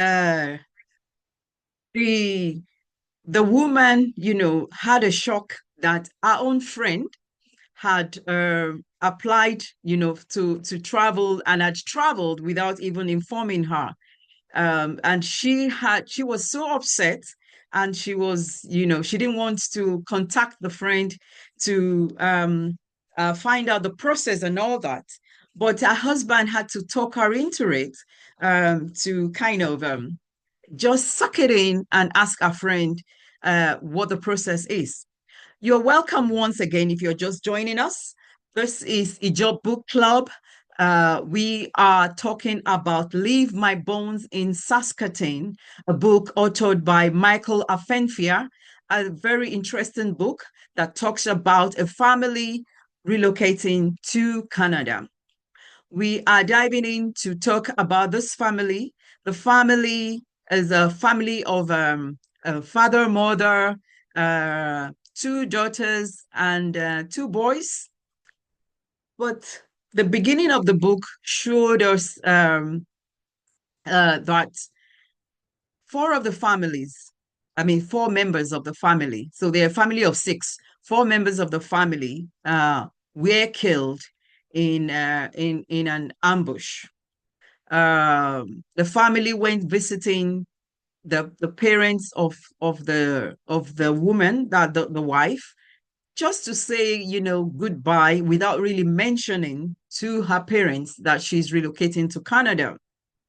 uh, the the woman, had a shock that our own friend had applied, to travel and had traveled without even informing her. And she was so upset, and she didn't want to contact the friend to find out the process and all that. But her husband had to talk her into it, to kind of just suck it in and ask a friend what the process is. You're welcome once again if you're just joining us. This is Ijaw Book Club. We are talking about Leave My Bones in Saskatoon, a book authored by Michael Afenfia, a very interesting book that talks about a family relocating to Canada. We are diving in to talk about this family. The family is a family of a father, mother, two daughters, and two boys. But the beginning of the book showed us that four of the families, I mean, four members of the family, so they're a family of six, four members of the family were killed in an ambush. The family went visiting the parents of the woman, that the wife, just to say, goodbye, without really mentioning to her parents that she's relocating to Canada.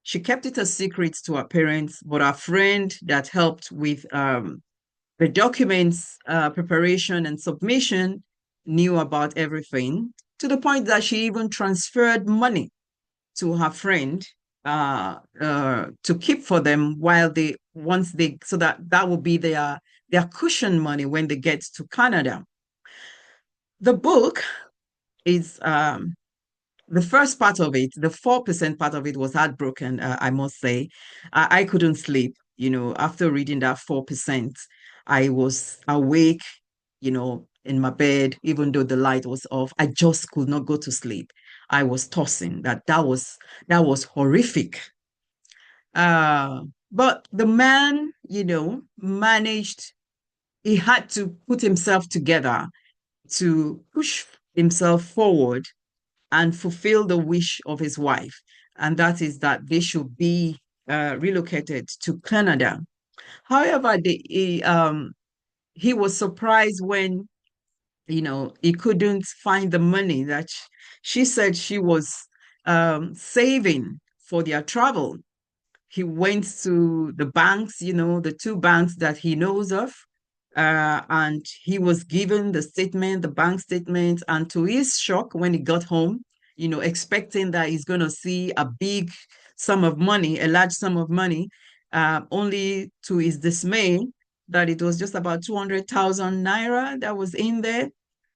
She kept it a secret to her parents, but her friend that helped with the documents preparation and submission knew about everything, to the point that she even transferred money to her friend to keep for them while they once they so that will be their cushion money when they get to Canada. The book is the first part of it, the 4% part of it was heartbroken, I must say. I couldn't sleep, after reading that 4%. I was awake, in my bed, even though the light was off. I just could not go to sleep. I was tossing. That was horrific. Uh, but the man, managed, he had to put himself together to push himself forward and fulfill the wish of his wife, and that is that they should be relocated to Canada. However, he was surprised when he couldn't find the money that she said she was saving for their travel. He went to the banks, the two banks that he knows of, and he was given the statement, the bank statement. And to his shock, when he got home, expecting that he's going to see a big sum of money, a large sum of money, only to his dismay that it was just about 200,000 naira that was in there.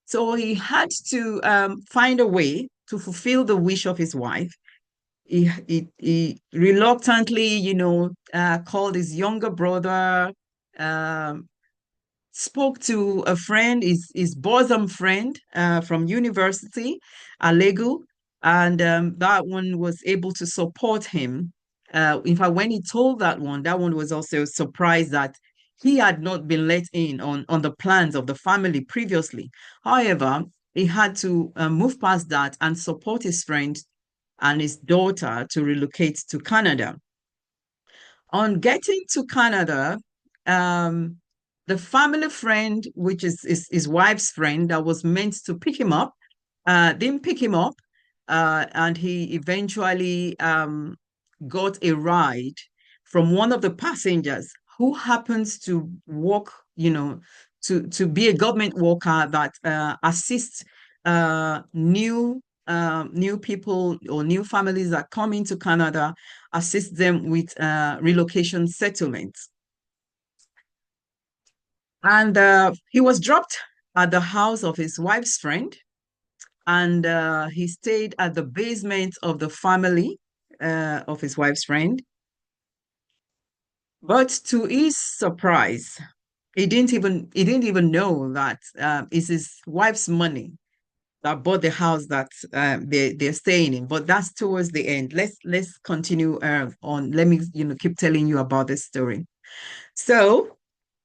So he had to find a way to fulfill the wish of his wife. He reluctantly, called his younger brother, um, spoke to a friend, his bosom friend from university, Alegu, and that one was able to support him. In fact, when he told that one was also surprised that he had not been let in on the plans of the family previously. However, he had to move past that and support his friend and his daughter to relocate to Canada. On getting to Canada, um, the family friend, which is his wife's friend, that was meant to pick him up, didn't pick him up, and he eventually got a ride from one of the passengers who happens to work, to be a government worker that assists new people or new families that come into Canada, assist them with relocation settlements. And he was dropped at the house of his wife's friend, and he stayed at the basement of the family of his wife's friend. But to his surprise, he didn't even know that it's his wife's money that bought the house that they're staying in. But that's towards the end. Let's continue on. Let me keep telling you about this story. So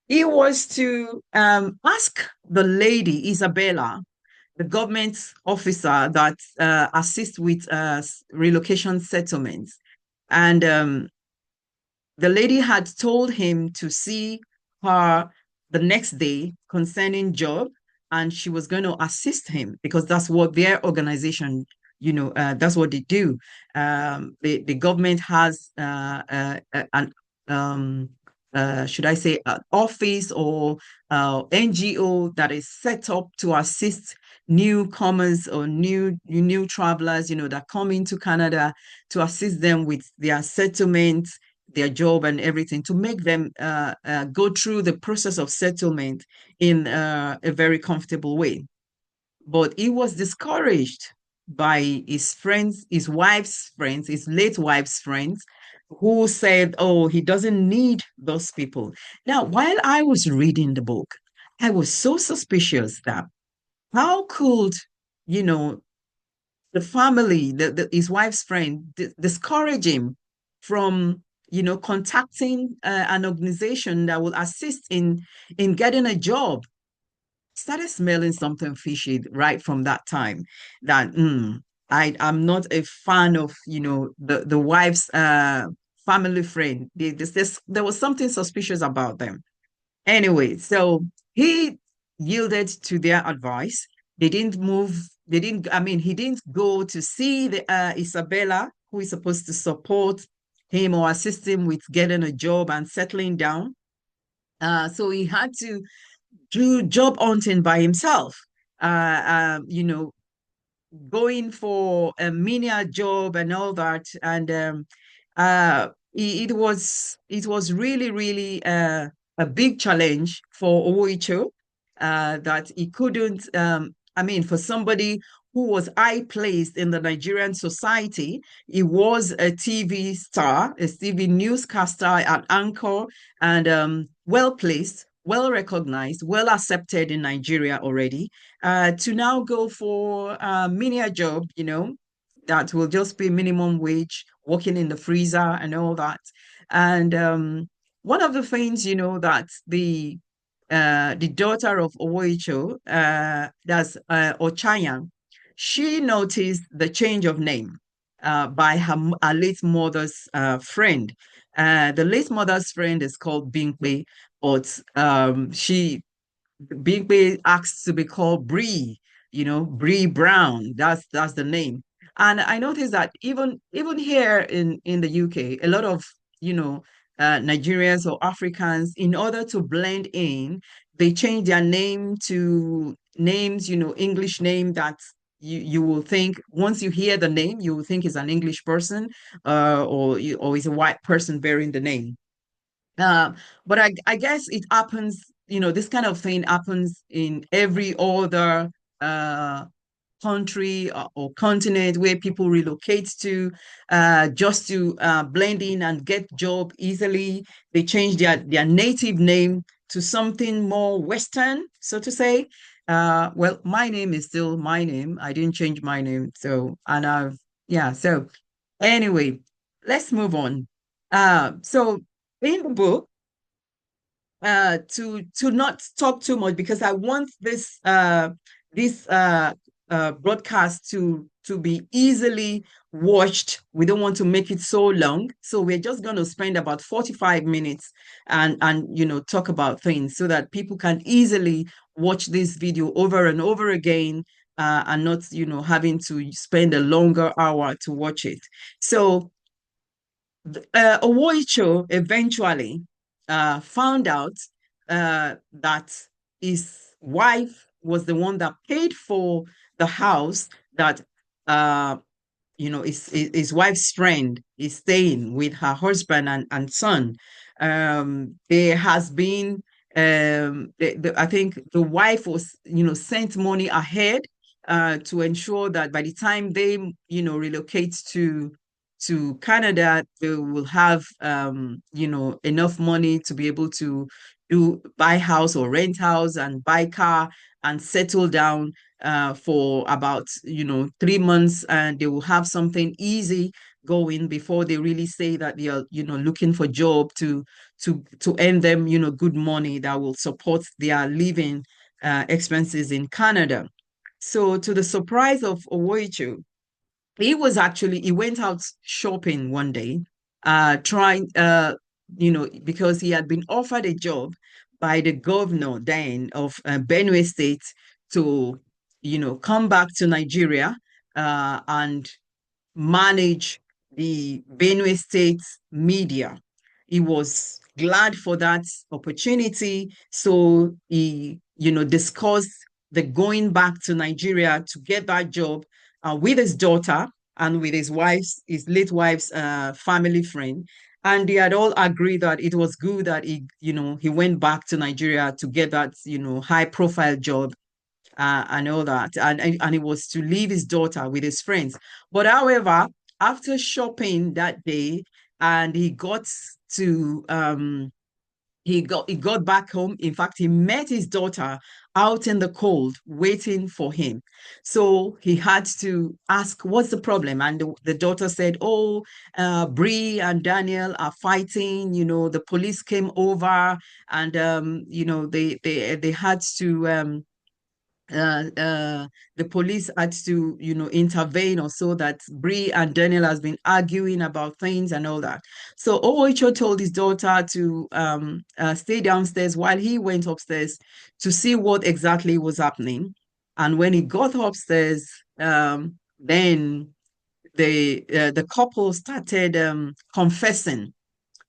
he was to ask the lady Isabella, the government officer that assists with relocation settlements, and the lady had told him to see her the next day concerning job, and she was going to assist him because that's what their organization, that's what they do. The government has an should I say, an office or NGO that is set up to assist newcomers or new travelers, that come into Canada, to assist them with their settlement, their job and everything, to make them go through the process of settlement in a very comfortable way. But he was discouraged by his friends, his wife's friends, his late wife's friends, who said, oh, he doesn't need those people. Now, while I was reading the book, I was so suspicious that how could, you know, the family, his wife's friend, discourage him from, contacting an organization that will assist in getting a job. Started smelling something fishy right from that time. That I'm not a fan of, the wife's family friend. There was something suspicious about them. Anyway, so he yielded to their advice. They didn't move. They didn't, I mean, he didn't go to see the Isabella, who is supposed to support him or assist him with getting a job and settling down. So he had to do job hunting by himself. Going for a menial job and all that. And it was really, really a big challenge for Owoicho, that he couldn't, for somebody who was high placed in the Nigerian society. He was a TV star, a TV newscaster, an anchor, and well placed, well recognized, well accepted in Nigeria already, to now go for a menial job, that will just be minimum wage, working in the freezer and all that. And one of the things, that the daughter of Owoicho, that's Ochayan, she noticed the change of name by her late mother's friend. The late mother's friend is called Binkwe, but Bigby asked to be called Bree, Bree Brown. That's the name. And I noticed that even here in the UK, a lot of, Nigerians or Africans, in order to blend in, they change their name to names, English name that you will think, once you hear the name, you will think is an English person, or is a white person bearing the name. Uh, but I guess it happens, this kind of thing happens in every other uh, country or continent where people relocate to, just to blend in and get job easily. They change their native name to something more Western, so to say. Well, my name is still my name. I didn't change my name. So, and yeah, so anyway, let's move on. So in the book, to not talk too much, because I want this broadcast to be easily watched. We don't want to make it so long, so we're just going to spend about 45 minutes and talk about things so that people can easily watch this video over and over again, and not having to spend a longer hour to watch it. So Owoicho eventually found out that his wife was the one that paid for the house that his wife's friend is staying with her husband and son. There has been I think the wife was sent money ahead to ensure that by the time they relocate to Canada, they will have enough money to be able to buy house or rent house and buy car and settle down for about 3 months, and they will have something easy going before they really say that they are looking for job to earn them good money that will support their living expenses in Canada. So to the surprise of Owoicho, he went out shopping one day, trying because he had been offered a job by the governor then of Benue State to come back to Nigeria and manage the Benue State media. He was glad for that opportunity. So he, discussed the going back to Nigeria to get that job with his daughter and with his late wife's family friend. And they had all agreed that it was good that he went back to Nigeria to get that, high profile job and all that. And it was to leave his daughter with his friends. But however, after shopping that day, and to he got back home. In fact, he met his daughter out in the cold, waiting for him. So he had to ask, "What's the problem?" And the daughter said, "Oh, Bree and Daniel are fighting. The police came over, and they had to uh, uh, the police had to, intervene, or so that Bree and Daniel has been arguing about things and all that." So Owoicho told his daughter to stay downstairs while he went upstairs to see what exactly was happening. And when he got upstairs, then the couple started confessing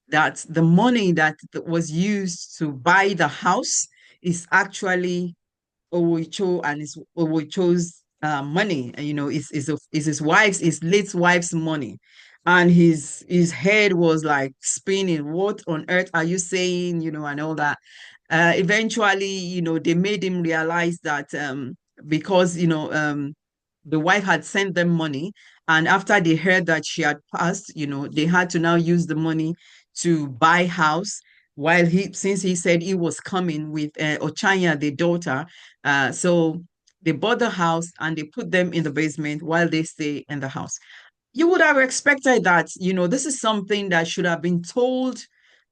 that the money that was used to buy the house is actually Owoicho and his Owoicho's money. Is his late wife's money. And his head was like spinning. What on earth are you saying? And all that. Eventually, they made him realize that because the wife had sent them money, and after they heard that she had passed, they had to now use the money to buy house. While since he said he was coming with Ochanya, the daughter, so they bought the house and they put them in the basement while they stay in the house. You would have expected that, this is something that should have been told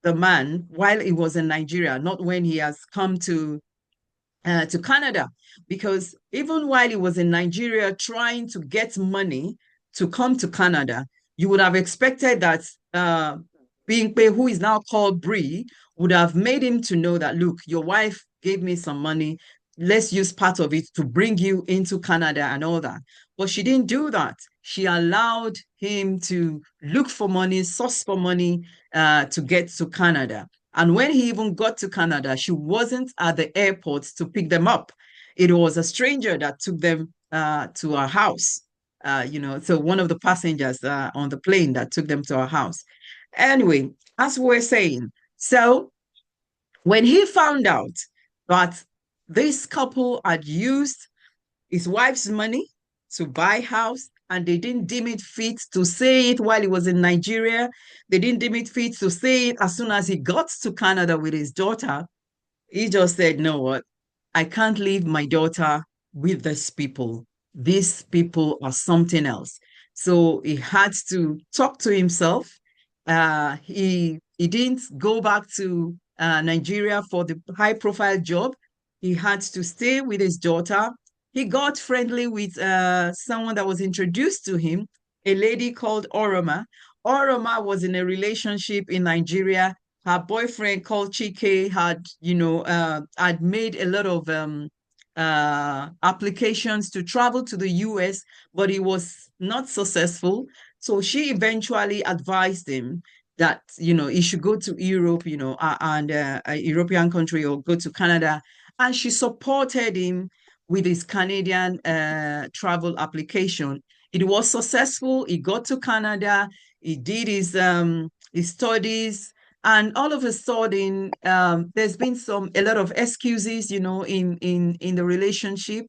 the man while he was in Nigeria, not when he has come to Canada, because even while he was in Nigeria trying to get money to come to Canada, you would have expected that Bingpe, who is now called Bree, would have made him to know that, look, your wife gave me some money. Let's use part of it to bring you into Canada and all that. But she didn't do that. She allowed him to look for money, source for money to get to Canada. And when he even got to Canada, she wasn't at the airport to pick them up. It was a stranger that took them to our house. So one of the passengers on the plane that took them to our house. Anyway, as we're saying, so when he found out that this couple had used his wife's money to buy house, and they didn't deem it fit to say it while he was in Nigeria. They didn't deem it fit to say it as soon as he got to Canada with his daughter. He just said, "No, what? I can't leave my daughter with these people. These people are something else." So he had to talk to himself. He didn't go back to Nigeria for the high profile job. He had to stay with his daughter. He got friendly with someone that was introduced to him, a lady called Oroma. Oroma was in a relationship in Nigeria. Her boyfriend called Chike had made a lot of applications to travel to the US, but he was not successful. So she eventually advised him that, he should go to Europe, and a European country, or go to Canada. And she supported him with his Canadian travel application. It was successful. He got to Canada. He did his studies, and all of a sudden, there's been a lot of excuses, in the relationship,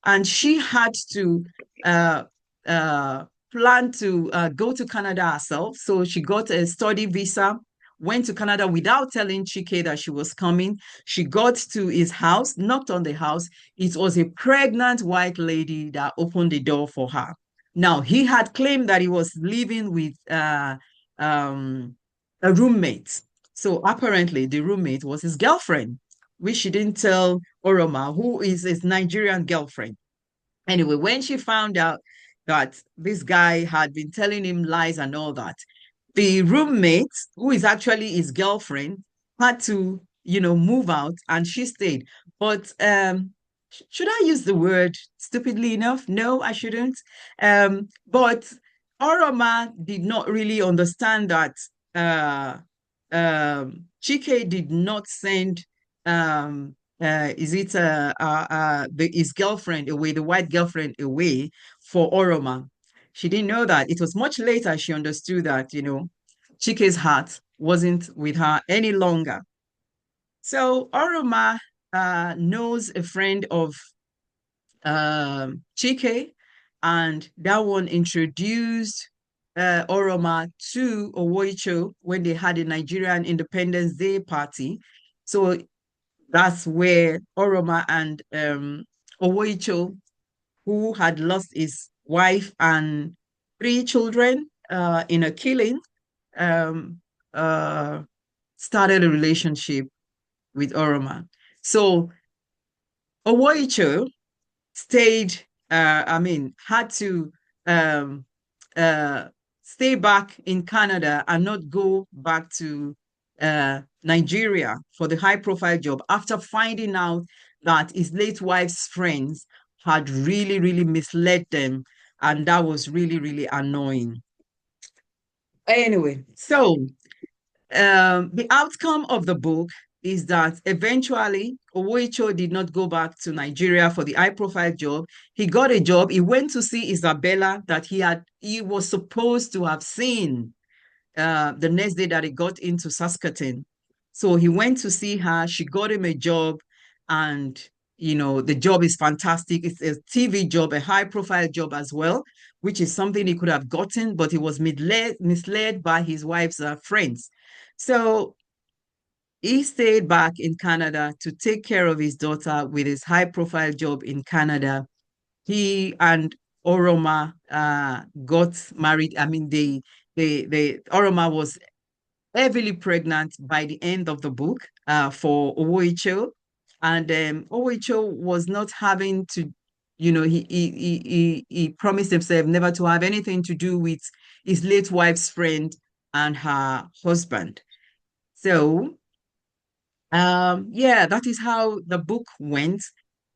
and she had to uh, uh, plan to go to Canada herself. So she got a study visa went to Canada without telling Chike that she was coming. She got to his house, knocked on the house. It was a pregnant white lady that opened the door for her. Now, he had claimed that he was living with um, a roommate. So apparently, the roommate was his girlfriend, which she didn't tell Oroma, who is his Nigerian girlfriend. Anyway, when she found out that this guy had been telling him lies and all that, the roommate, who is actually his girlfriend, had to, move out and she stayed. But should I use the word stupidly enough? No, I shouldn't. But Oroma did not really understand that Chike did not send is it his girlfriend away, the white girlfriend away for Oroma. She didn't know that. It was much later she understood that, Chike's heart wasn't with her any longer. So Oroma knows a friend of Chike, and that one introduced Oroma to Owoicho when they had a Nigerian Independence Day party. So that's where Oroma and Owoicho, who had lost his wife and three children in a killing, um, uh, started a relationship with Oroma. So Owoicho stayed, had to um, uh, stay back in Canada and not go back to Nigeria for the high profile job after finding out that his late wife's friends had really, really misled them. And that was really, really annoying. Anyway, so the outcome of the book is that eventually Owoicho did not go back to Nigeria for the high profile job. He got a job. He went to see Isabella that he was supposed to have seen the next day that he got into Saskatoon. So he went to see her. She got him a job, and the job is fantastic. It's a TV job, a high profile job as well, which is something he could have gotten, but he was misled by his wife's friends. So he stayed back in Canada to take care of his daughter with his high profile job in Canada. He and Oroma got married. I mean, Oroma was heavily pregnant by the end of the book for Owoicho. And Owoicho was not having to, he promised himself never to have anything to do with his late wife's friend and her husband. So yeah, that is how the book went.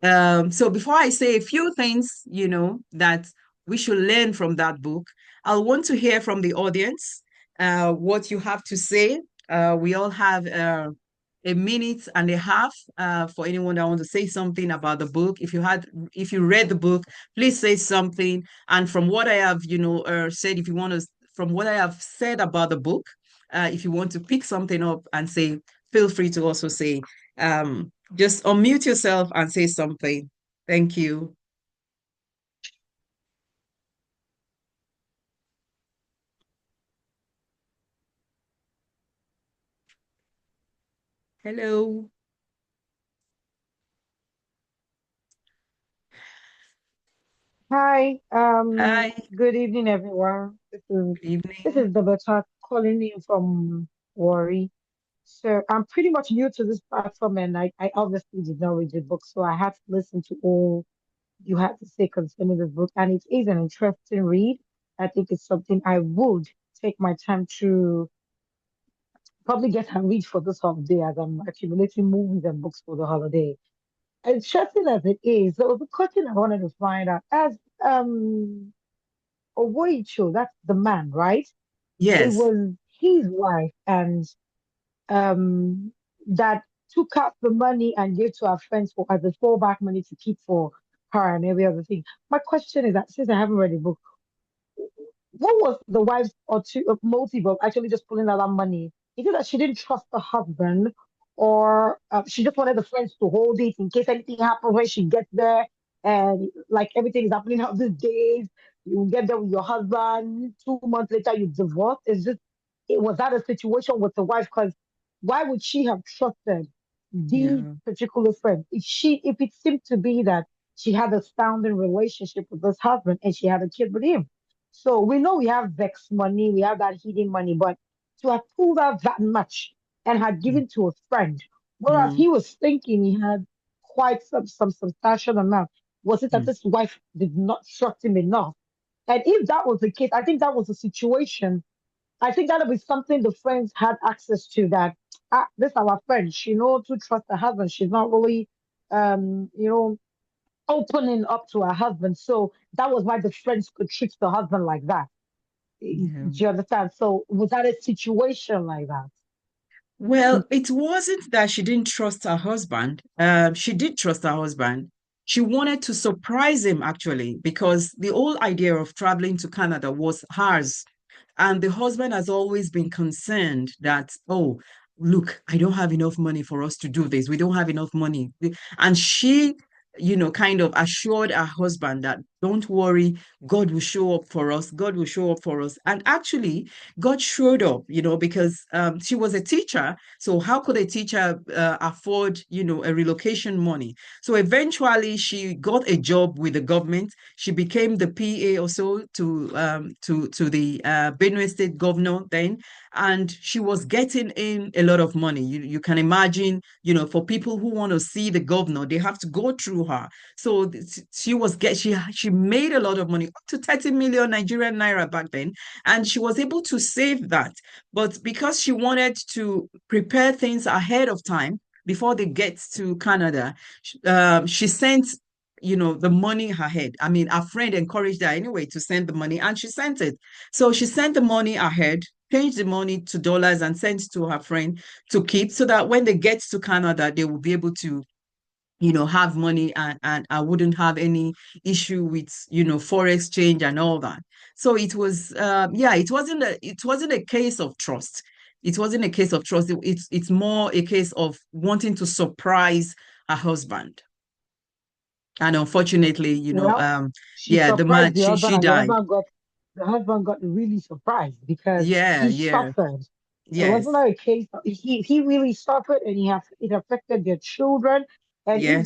So before I say a few things, that we should learn from that book, I'll want to hear from the audience, what you have to say. We all have a minute and a half for anyone that wants to say something about the book. If you read the book, please say something. And from what I have, said, if you want to, from what I have said about the book, if you want to pick something up and say, feel free to also say, just unmute yourself and say something. Thank you. Hello. Hi, Hi. good evening, everyone. Good This evening. is Double Talk calling in from Worry. So I'm pretty much new to this platform, and I obviously did not read the book, so I had to listen to all you had to say concerning this book, and it is an interesting read. I think it's something I would take my time to probably get and read for this holiday as I'm accumulating movies and books for the holiday. Interesting as it is, so the question I wanted to find out as Owoicho, that's the man, right? It Yes. was his wife and um that took out the money and gave to her friends for as a fallback money to keep for her and every other thing. My question is that since I haven't read the book, what was the wife's or two motive of actually just pulling out that money? Is it that she didn't trust the husband, or she just wanted the friends to hold it in case anything happens when she gets there? And like everything is happening out these days, you get there with your husband. 2 months later, you divorce. It's just. it was that a situation with the wife? Because why would she have trusted these Yeah. particular friends if it seemed to be that she had a sounding relationship with this husband and she had a kid with him? So we know we have vex money, we have that hidden money, but to have pulled out that much and had given to a friend, whereas Mm, he was thinking he had quite some substantial amount, was it that mm, this wife did not trust him enough? And if that was the case, I think that was a situation. I think that'll be something the friends had access to, that this our friend, she knows to trust her husband. She's not really you know, opening up to her husband. So that was why the friends could treat the husband like that. Do yeah. you understand? So was that a situation like that? Well, it wasn't that she didn't trust her husband. She did trust her husband. She wanted to surprise him actually, because the whole idea of traveling to Canada was hers. And the husband has always been concerned that, oh, look, I don't have enough money for us to do this. We don't have enough money. And she, kind of assured her husband that, don't worry, God will show up for us. God will show up for us. And actually, God showed up, because she was a teacher. So how could a teacher afford, a relocation money? So eventually, she got a job with the government. She became the PA or so to the Benue State governor then, and she was getting in a lot of money. You can imagine, for people who want to see the governor, they have to go through her. So she made a lot of money, up to 30 million Nigerian naira back then, and she was able to save that. But because she wanted to prepare things ahead of time before they get to Canada, she sent the money ahead. I mean, our friend encouraged her anyway to send the money, and she sent it. So she sent the money ahead, changed the money to dollars, and sent it to her friend to keep, so that when they get to Canada, they will be able to have money, and I wouldn't have any issue with, forex change and all that. So it was, yeah, it wasn't a case of trust. It wasn't a case of trust. It's more a case of wanting to surprise her husband. And unfortunately, Well, she yeah, the surprised man, the husband, she and the died. husband got really surprised because Yeah, he yeah, suffered. It wasn't yes, like a case of, he really suffered, and it affected their children. And yes.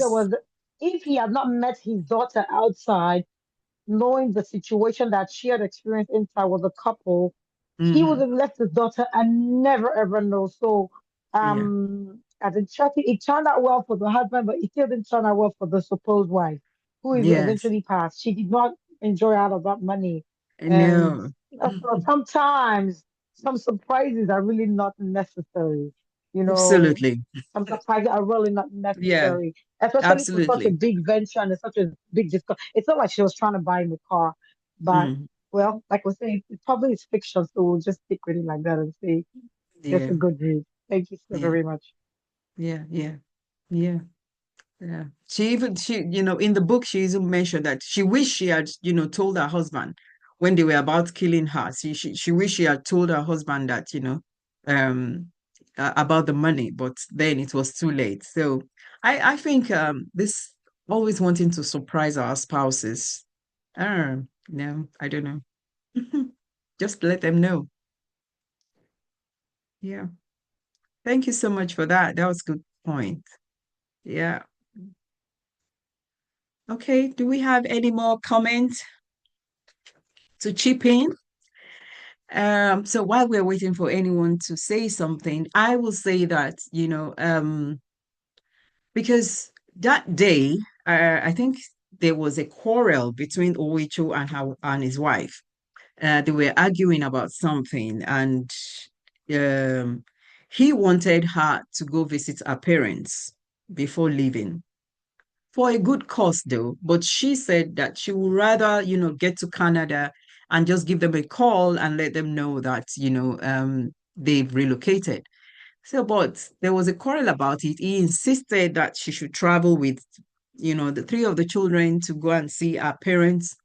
if he had not met his daughter outside, knowing the situation that she had experienced inside with a couple, he would Hmm. have left his daughter and never ever know. So, Yeah, as a child, it turned out well for the husband, but it still didn't turn out well for the supposed wife, who yes. eventually passed. She did not enjoy out of that money, and No, so sometimes some surprises are really not necessary. You know, absolutely. some surprises are really not Yeah, necessary, especially for such a absolutely. big venture and such a big discount. It's not like she was trying to buy him a car, but Mm, well, like we say, it probably is fiction, so we'll just stick with it like that and say it's yeah, a good read. Thank you so yeah, very much. yeah, yeah, yeah. Yeah. In the book, she even mentioned that she wished she had, told her husband when they were about killing her. She wished she had told her husband that, um, about the money, but then it was too late. So I think this always wanting to surprise our spouses. No, I don't know. Just let them know. Yeah. Thank you so much for that. That was a good point. Yeah. Okay. Do we have any more comments to chip in? So while we're waiting for anyone to say something, I will say that, because that day, I think there was a quarrel between Oicho and his wife. They were arguing about something, and um, he wanted her to go visit her parents before leaving, for a good cause though. But she said that she would rather, get to Canada and just give them a call and let them know that, they've relocated. So, but there was a quarrel about it. He insisted that she should travel with, the three of the children to go and see her parents,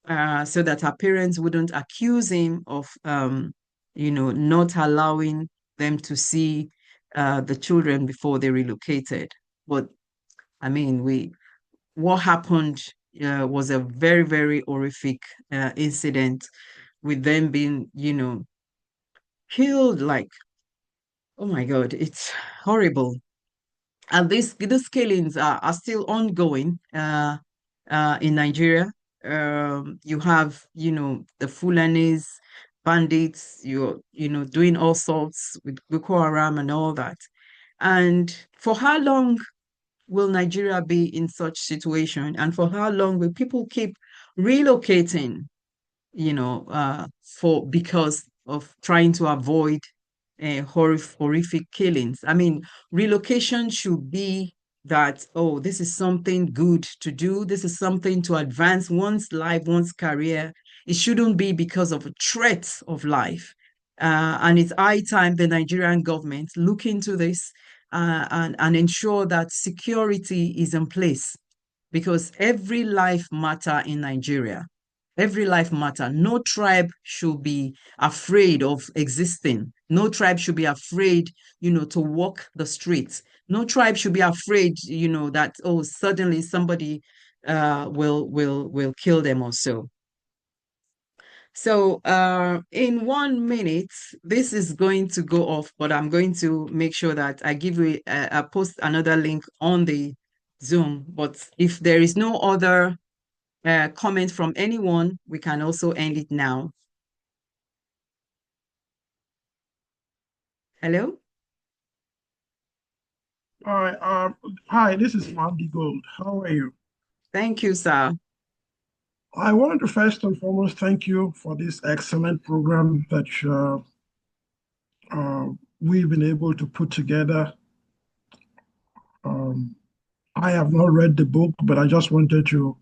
so that her parents wouldn't accuse him of, not allowing them to see the children before they relocated. But I mean, what happened was a very, very horrific incident, with them being, killed like, oh my God, it's horrible. And these killings are still ongoing in Nigeria. You have, the Fulanis, bandits, doing all sorts with Boko Haram and all that. And for how long will Nigeria be in such situation? And for how long will people keep relocating, for because of trying to avoid horrific killings? I mean, relocation should be that, oh, this is something good to do. This is something to advance one's life, one's career. It shouldn't be because of a threat of life. And it's high time the Nigerian government look into this and ensure that security is in place because every life matter in Nigeria. Every life matter. No tribe should be afraid of existing. No tribe should be afraid, to walk the streets. No tribe should be afraid, that oh, suddenly somebody will kill them or so. So in 1 minute, this is going to go off, but I'm going to make sure that I give you I post another link on the Zoom. But if there is no other comment from anyone, we can also end it now. Hello? Hi, this is Mandy Gold. How are you? Thank you, sir. I wanted to first and foremost thank you for this excellent program that uh, we've been able to put together. Um, I have not read the book, but I just wanted to